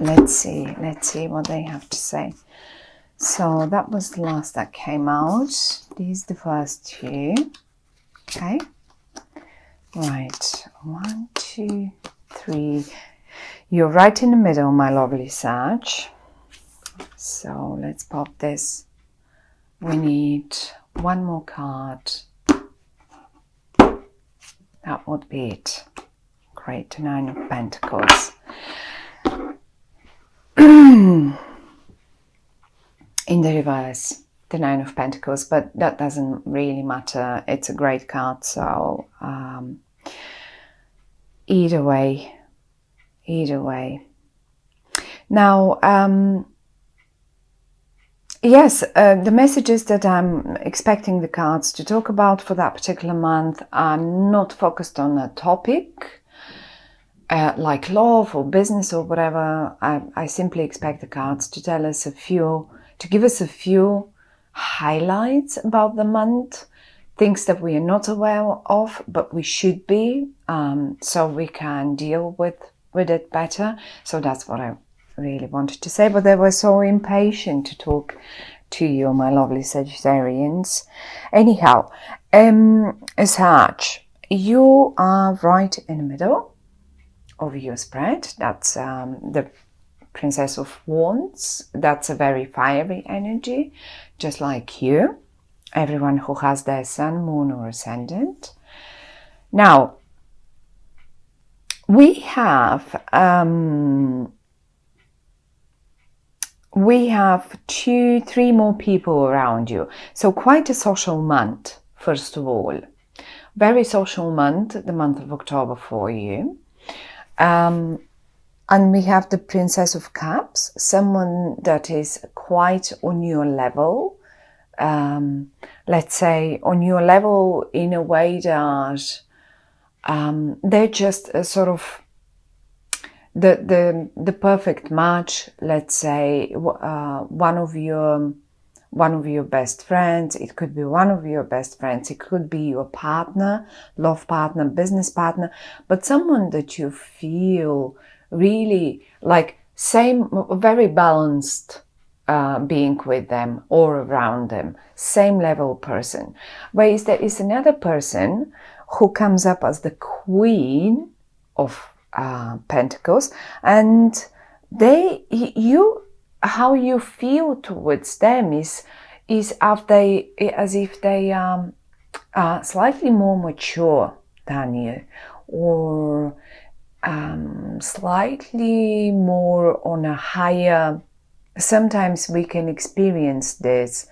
let's see what they have to say. So that was the last that came out. These the first two. Okay. Right. 1, 2, 3. You're right in the middle, my lovely Sag. So let's pop this. We need one more card. That would be it. Great, the 9 of Pentacles. In the reverse, the 9 of Pentacles, but that doesn't really matter. It's a great card, so either way. Now, yes, the messages that I'm expecting the cards to talk about for that particular month are not focused on a topic like love or business or whatever. I simply expect the cards to tell us to give us a few highlights about the month, things that we are not aware of, but we should be, so we can deal with it better. So that's what I really wanted to say, but they were so impatient to talk to you, my lovely Sagittarians. Anyhow, Sag, you are right in the middle of your spread. That's the Princess of Wands. That's a very fiery energy, just like you, everyone who has their sun, moon or ascendant. Now, we have 2-3 more people around you. So quite a social month, first of all. Very social month, the month of October for you. And we have the Princess of Cups, someone that is quite on your level. Let's say on your level in a way that they're just a sort of the perfect match. Let's say one of your best friends. It could be one of your best friends. It could be your partner, love partner, business partner, but someone that you feel really like very balanced being with them or around them, same level person. Whereas there is another person who comes up as the Queen of Pentacles, and how you feel towards them is as if they are slightly more mature than you, or slightly more on a higher. Sometimes we can experience this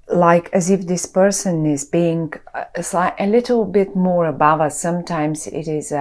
like as if this person is being a little bit more above us. Sometimes it is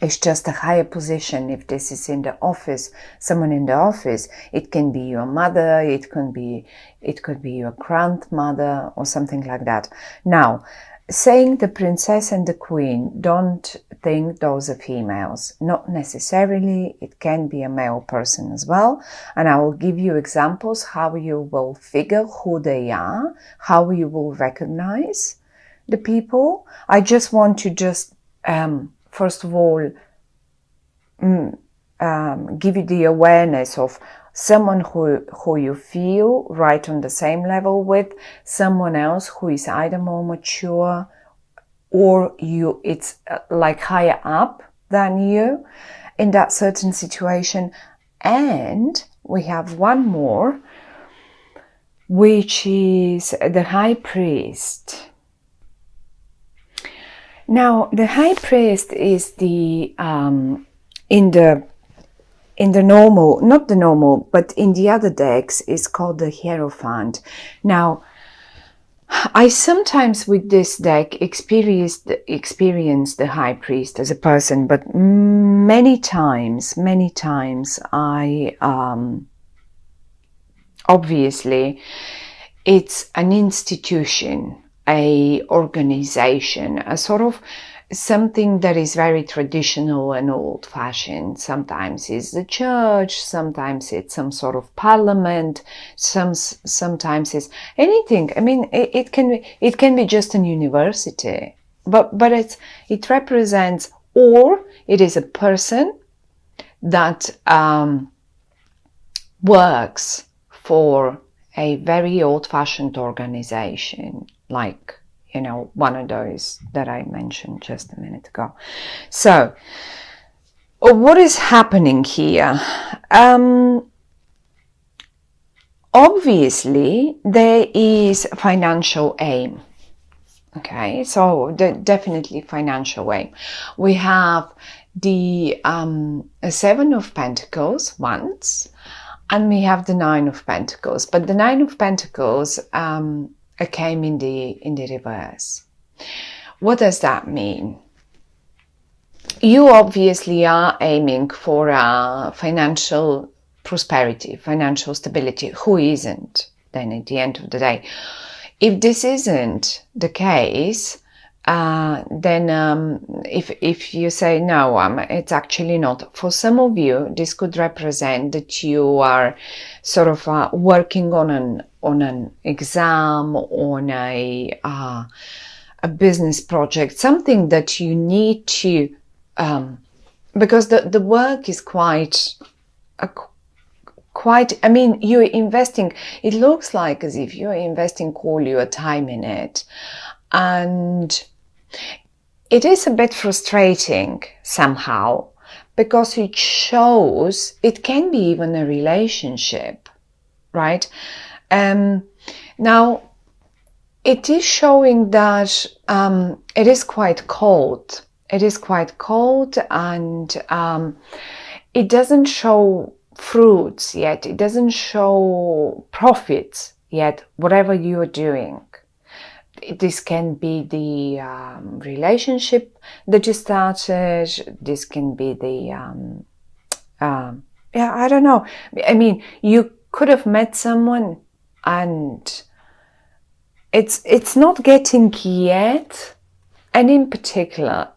it's just a higher position. If this is in the office, someone in the office, it can be your mother, it could be your grandmother or something like that. Now, saying the princess and the queen, don't think those are females. Not necessarily. It can be a male person as well. And I will give you examples how you will figure who they are, how you will recognize the people. I just want to first of all, give you the awareness of someone who you feel right on the same level with, someone else who is either more mature or it's like higher up than you in that certain situation. And we have one more, which is the High Priest. Now, the High Priest is the in the normal, not the normal, but in the other decks is called the Hierophant. Now, I sometimes with this deck experience the High Priest as a person, but many times I obviously it's an institution, a organization, a sort of something that is very traditional and old-fashioned. Sometimes it's the church, sometimes it's some sort of parliament, sometimes it's anything. I mean, it can be just an university, but it represents, or it is a person that works for a very old-fashioned organization, like, you know, one of those that I mentioned just a minute ago. So, what is happening here? Obviously, there is financial aim. Okay, so definitely financial aim. We have the Seven of Pentacles once, and we have the Nine of Pentacles. But the Nine of Pentacles came in the reverse. What does that mean? You obviously are aiming for financial prosperity, financial stability. Who isn't? Then at the end of the day, if this isn't the case, then if you say no, it's actually not. For some of you, this could represent that you are sort of working on an exam, on a business project, something that you need to, because the work is quite, I mean, you're investing, it looks like as if you're investing all your time in it. And it is a bit frustrating somehow, because it shows, it can be even a relationship, right? Now, it is showing that it is quite cold. It is quite cold, and it doesn't show fruits yet. It doesn't show profits yet, whatever you're doing. This can be the relationship that you started. This can be the, yeah, I don't know. I mean, you could have met someone and it's not getting yet. And in particular,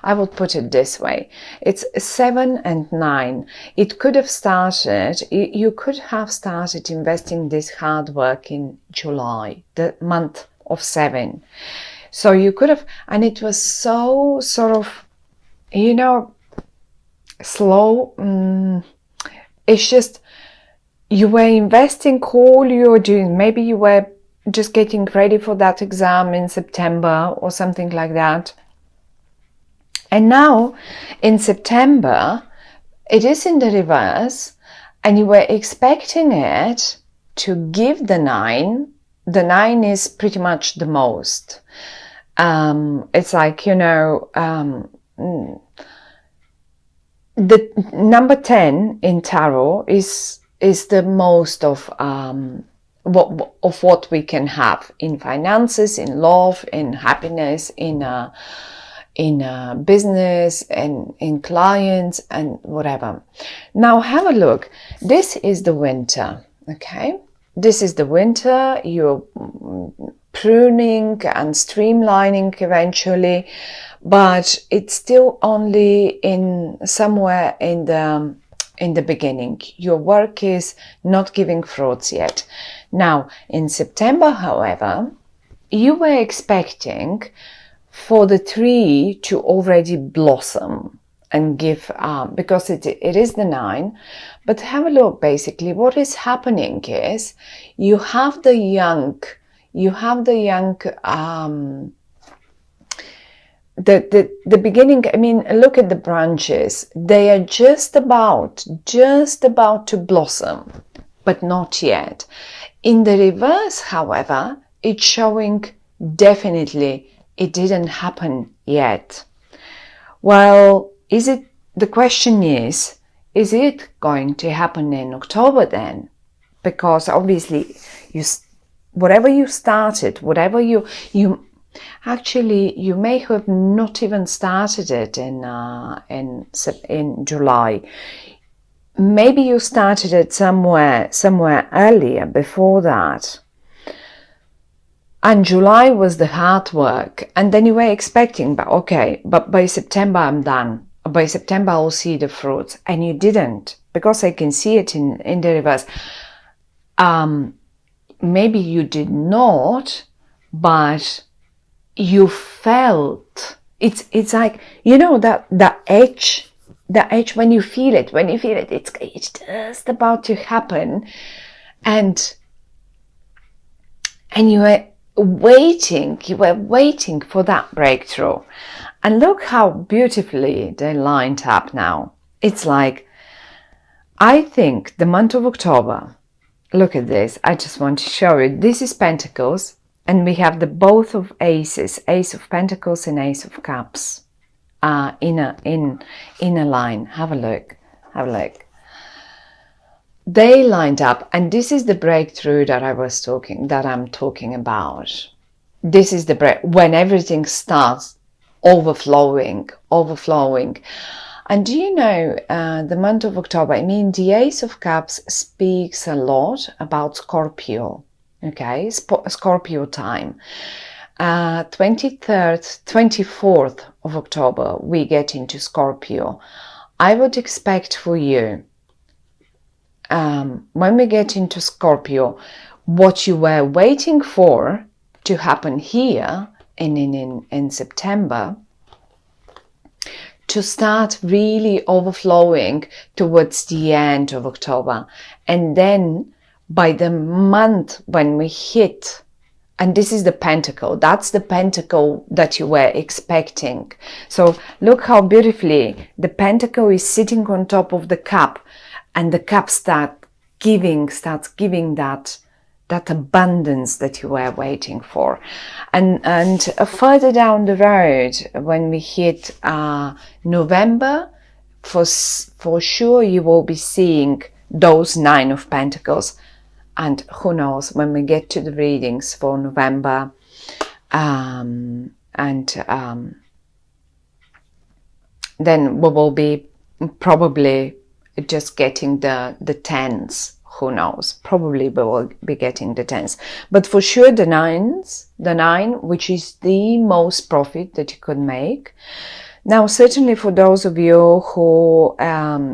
I would put it this way. It's 7 and 9. It could have started, you could have started investing this hard work in July, the month of 7. So you could have, and it was so sort of, you know, slow. It's just, you were investing all you were doing. Maybe you were just getting ready for that exam in September or something like that. And now in September, it is in the reverse, and you were expecting it to give the 9. The 9 is pretty much the most. It's like, you know, the number 10 in tarot is the most of what we can have in finances, in love, in happiness, in business, and in clients, and whatever. Now have a look. This is the winter, okay? This is the winter. You're pruning and streamlining eventually, but it's still only in somewhere in the beginning. Your work is not giving fruits yet. Now, in September, however, you were expecting for the tree to already blossom and give, because it is the 9. But have a look, basically, what is happening is you have the young, the beginning. I mean, look at the branches. They are just about to blossom, but not yet. In the reverse, however, it's showing definitely it didn't happen yet. Well, the question is it going to happen in October then? Because obviously whatever you started, whatever you actually, you may have not even started it in July. Maybe you started it somewhere earlier before that. And July was the hard work. And then you were expecting, but by September I'm done. By September I'll see the fruits. And you didn't, because I can see it in the reverse. Maybe you did not, but you felt, it's like, you know, that edge the age when you feel it, it's just about to happen, and you were waiting for that breakthrough. And look how beautifully they lined up now. It's like, I think the month of October, look at this, I just want to show you, this is Pentacles, and we have the both of aces, Ace of Pentacles and Ace of Cups, in a line. Have a look, They lined up, and this is the breakthrough that I'm talking about. This is the when everything starts overflowing. And do you know, the month of October, I mean, the Ace of Cups speaks a lot about Scorpio, okay, Scorpio time. 23rd, 24th of October, we get into Scorpio. I would expect for you, when we get into Scorpio, what you were waiting for to happen here in September, to start really overflowing towards the end of October. And then by the month when we hit, and this is the pentacle, that's the pentacle that you were expecting. So look how beautifully the pentacle is sitting on top of the cup, and the cup starts giving that abundance that you were waiting for. And further down the road, when we hit November, for sure you will be seeing those 9 of Pentacles. And who knows, when we get to the readings for November, then we will be probably just getting the 10s. Who knows? Probably we will be getting the 10s. But for sure the 9, which is the most profit that you could make. Now, certainly for those of you who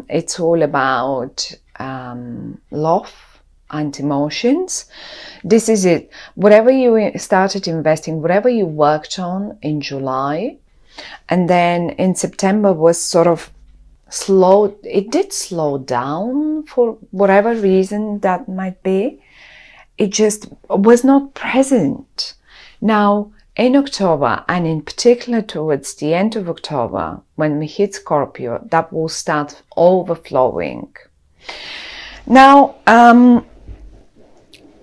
it's all about love and emotions, this is it. Whatever you started investing, whatever you worked on in July, and then in September was sort of it did slow down for whatever reason that might be. It just was not present. Now, in October, and in particular towards the end of October, when we hit Scorpio, that will start overflowing. Now,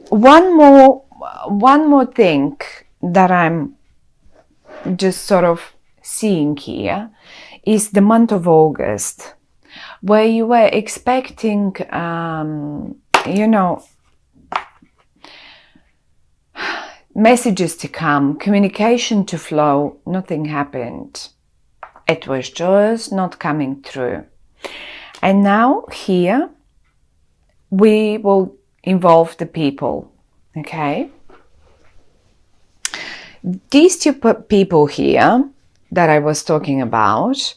one more thing that I'm just sort of seeing here is the month of August, where you were expecting, messages to come, communication to flow. Nothing happened. It was just not coming through. And now here, we will involve the people, okay? These two people here that I was talking about,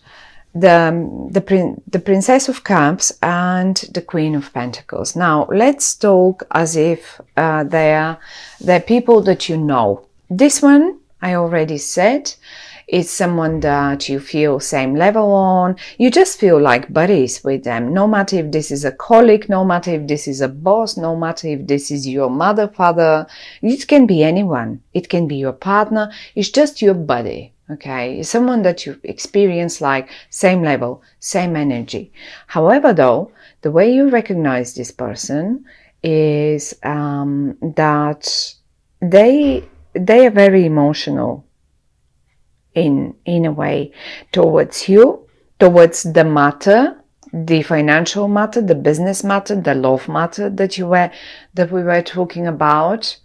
the Princess of Cups and the Queen of Pentacles. Now, let's talk as if they're people that you know. This one, I already said, is someone that you feel same level on. You just feel like buddies with them. No matter if this is a colleague, no matter if this is a boss, no matter if this is your mother, father. It can be anyone. It can be your partner. It's just your buddy. Okay, someone that you experience like same level, same energy. However, though, the way you recognize this person is that they are very emotional in a way towards you, towards the matter, the financial matter, the business matter, the love matter that we were talking about.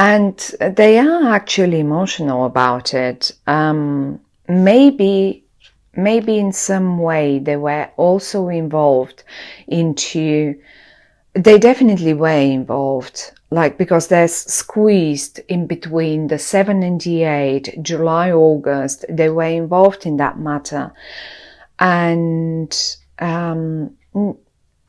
And they are actually emotional about it. Maybe in some way they were also involved they definitely were involved, like, because they're squeezed in between the 7 and the 8, July, August, they were involved in that matter. And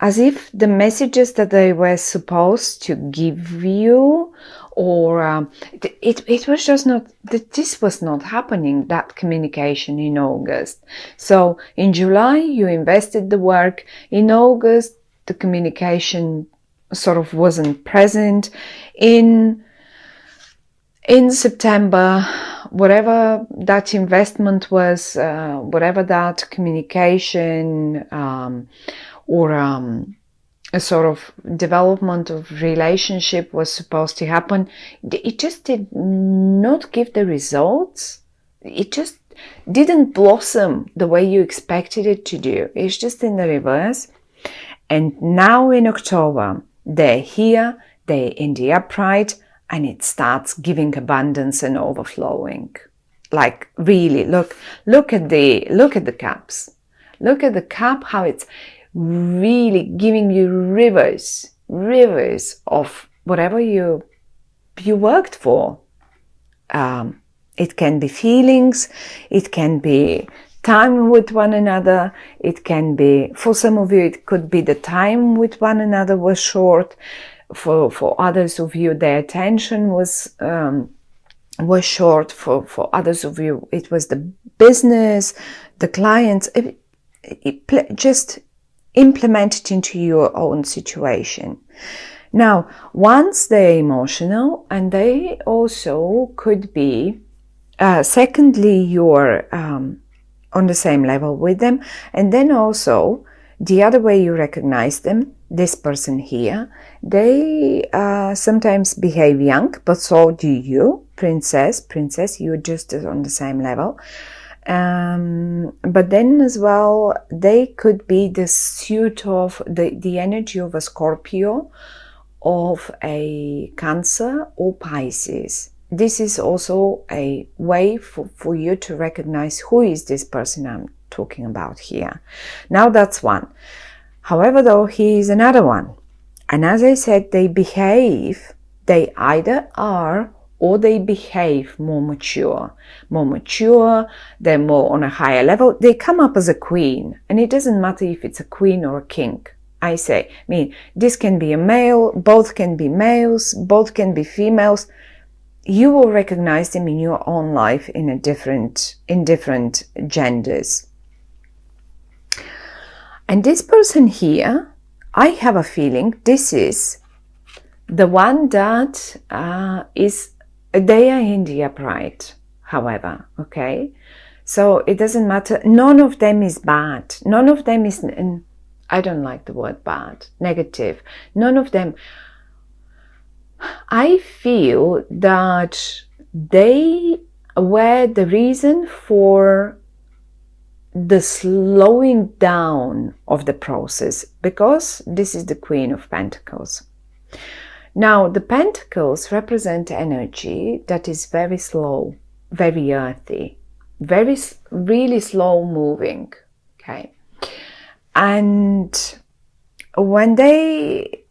as if the messages that they were supposed to give you or it was just not that this was not happening, that communication in August. So in July you invested the work, in August the communication sort of wasn't present, in September whatever that investment was, whatever that communication or a sort of development of relationship was supposed to happen, it just did not give the results. It just didn't blossom the way you expected it to do. It's just in the reverse. And now in October, they're here, they're in the upright, and it starts giving abundance and overflowing. Like really, look at the cups. Look at the cup, how it's really giving you rivers of whatever you worked for. It can be feelings, it can be time with one another, it can be, for some of you, it could be the time with one another was short. For others of you, their attention was short. For others of you, it was the business, the clients. Just implement it into your own situation. Now, once they're emotional, and they also could be, secondly, you're on the same level with them, and then also the other way you recognize them, this person here, they sometimes behave young, but so do you, princess, you're just on the same level. But then as well, they could be the suit of the energy of a Scorpio, of a Cancer or Pisces. This is also a way for you to recognize who is this person I'm talking about here. Now that's one. However, though, he is another one. And as I said, they either are or they behave more mature, they're more on a higher level. They come up as a queen, and it doesn't matter if it's a queen or a king. I mean, this can be a male, both can be males, both can be females. You will recognize them in your own life in different genders. And this person here, I have a feeling this is the one that they are in the upright, however, okay? So it doesn't matter. None of them is bad. None of them is, I don't like the word bad, negative. None of them. I feel that they were the reason for the slowing down of the process, because this is the Queen of Pentacles. Now, the Pentacles represent energy that is very slow, very earthy, really slow moving, okay? And when they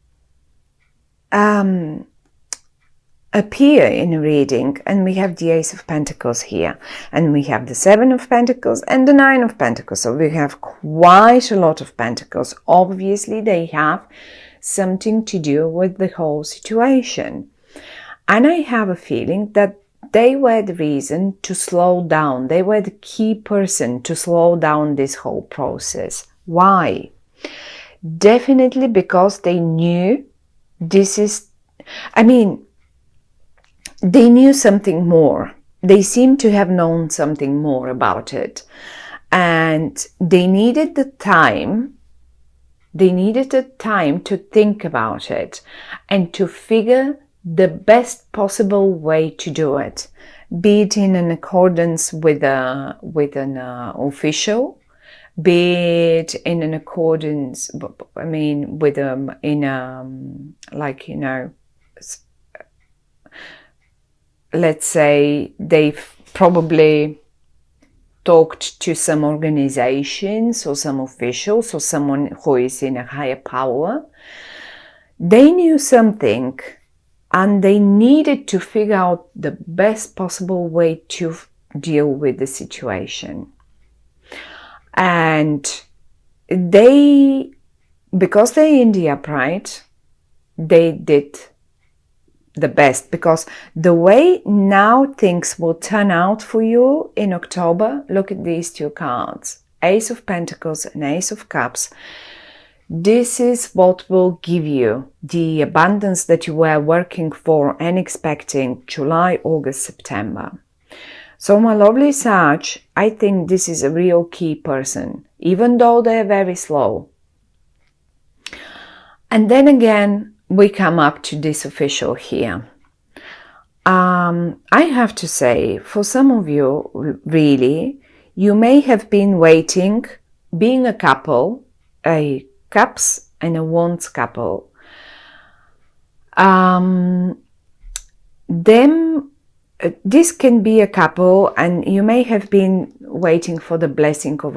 appear in a reading, and we have the Ace of Pentacles here, and we have the Seven of Pentacles and the Nine of Pentacles, so we have quite a lot of Pentacles. Obviously, they have something to do with the whole situation. And I have a feeling that they were the reason to slow down. They were the key person to slow down this whole process. Why? Definitely because they knew this is, they knew something more. They seem to have known something more about it. And they needed the time. They needed the time to think about it and to figure the best possible way to do it, be it in an accordance with an official, be it in an accordance, with like, let's say they've probably talked to some organizations or some officials or someone who is in a higher power. They knew something and they needed to figure out the best possible way to deal with the situation. And because they're in the upright, they did the best, because the way now things will turn out for you in October, look at these two cards, Ace of Pentacles and Ace of Cups. This is what will give you the abundance that you were working for and expecting July, August, September. So my lovely Sag, I think this is a real key person, even though they're very slow. And then again, we come up to this official here. I have to say, for some of you, really, you may have been waiting, being a couple, a Cups and a Wands couple. This can be a couple, and you may have been waiting for the blessing of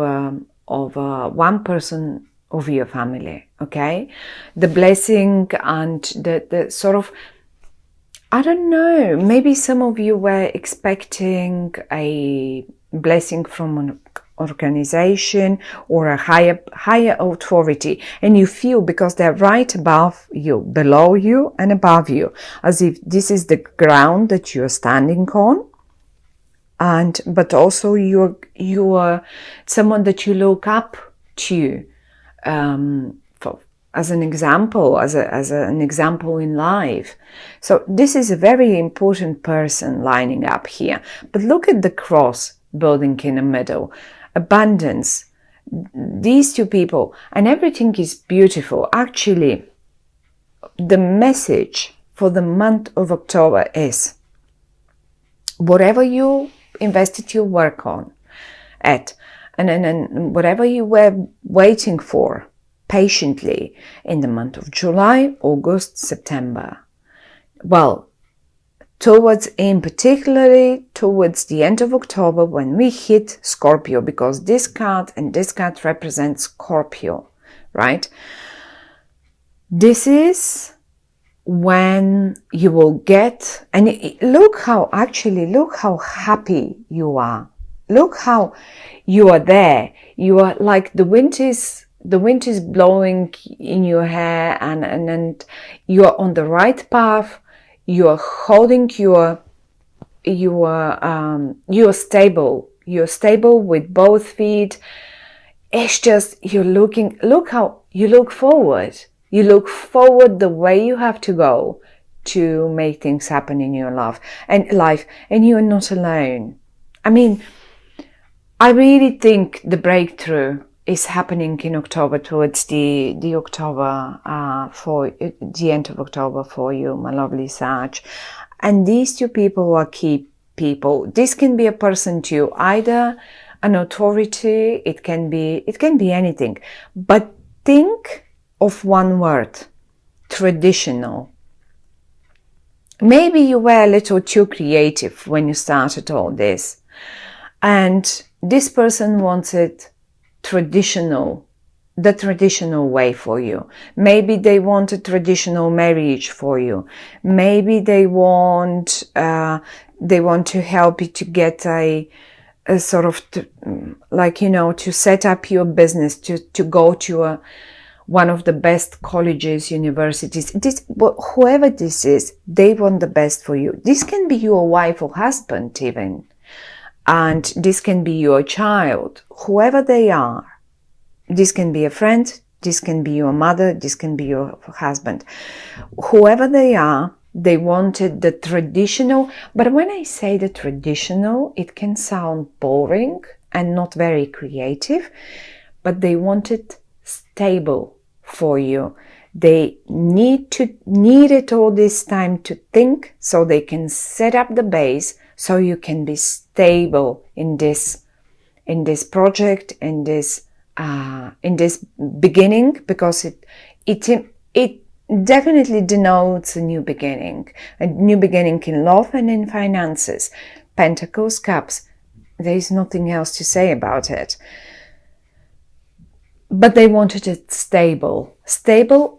one person of your family, okay? The blessing and the sort of, I don't know, maybe some of you were expecting a blessing from an organization or a higher authority, and you feel, because they're right above you, below you and above you, as if this is the ground that you're standing on, but also you're someone that you look up to, as an example, as an example in life. So this is a very important person lining up here. But look at the cross building in the middle. Abundance. These two people, and everything is beautiful. Actually, the message for the month of October is, whatever you invested your work on and whatever you were waiting for patiently in the month of July, August, September, well, particularly towards the end of October, when we hit Scorpio, because this card and this card represents Scorpio, right? This is when you will get, and look how happy you are. Look how you are there. You are like the wind is blowing in your hair, and you are on the right path. You are holding you're stable. You're stable with both feet. It's just, look how you look forward. You look forward the way you have to go to make things happen in your life, and you're not alone. I mean, I really think the breakthrough is happening in October, towards the October, for the end of October for you, my lovely Sag. And these two people are key people. This can be a person too, either an authority, it can be anything. But think of one word: traditional. Maybe you were a little too creative when you started all this, and this person wanted the traditional way for you. Maybe they want a traditional marriage for you. Maybe they want to help you to get a sort of, to set up your business, to go to one of the best colleges, universities. Whoever this is, they want the best for you. This can be your wife or husband even. And this can be your child, whoever they are. This can be a friend, this can be your mother, this can be your husband. Whoever they are, they wanted the traditional. But when I say the traditional, it can sound boring and not very creative, but they wanted stable for you. They needed all this time to think, so they can set up the base, so you can be stable in this project, in this beginning, because it definitely denotes a new beginning in love and in finances. Pentacles, Cups. There is nothing else to say about it. But they wanted it stable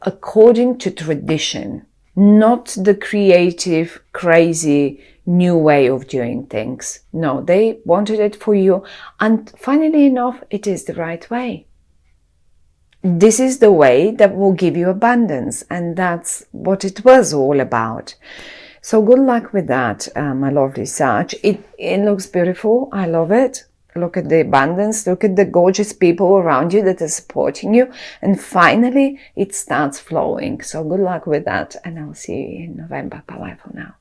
according to tradition, not the creative, crazy, new way of doing things. No, they wanted it for you, and funnily enough, it is the right way. This is the way that will give you abundance, and that's what it was all about. So good luck with that, my lovely Sag. It looks beautiful. I love it. Look at the abundance. Look at the gorgeous people around you that are supporting you. And finally, it starts flowing. So good luck with that. And I'll see you in November. Bye-bye for now.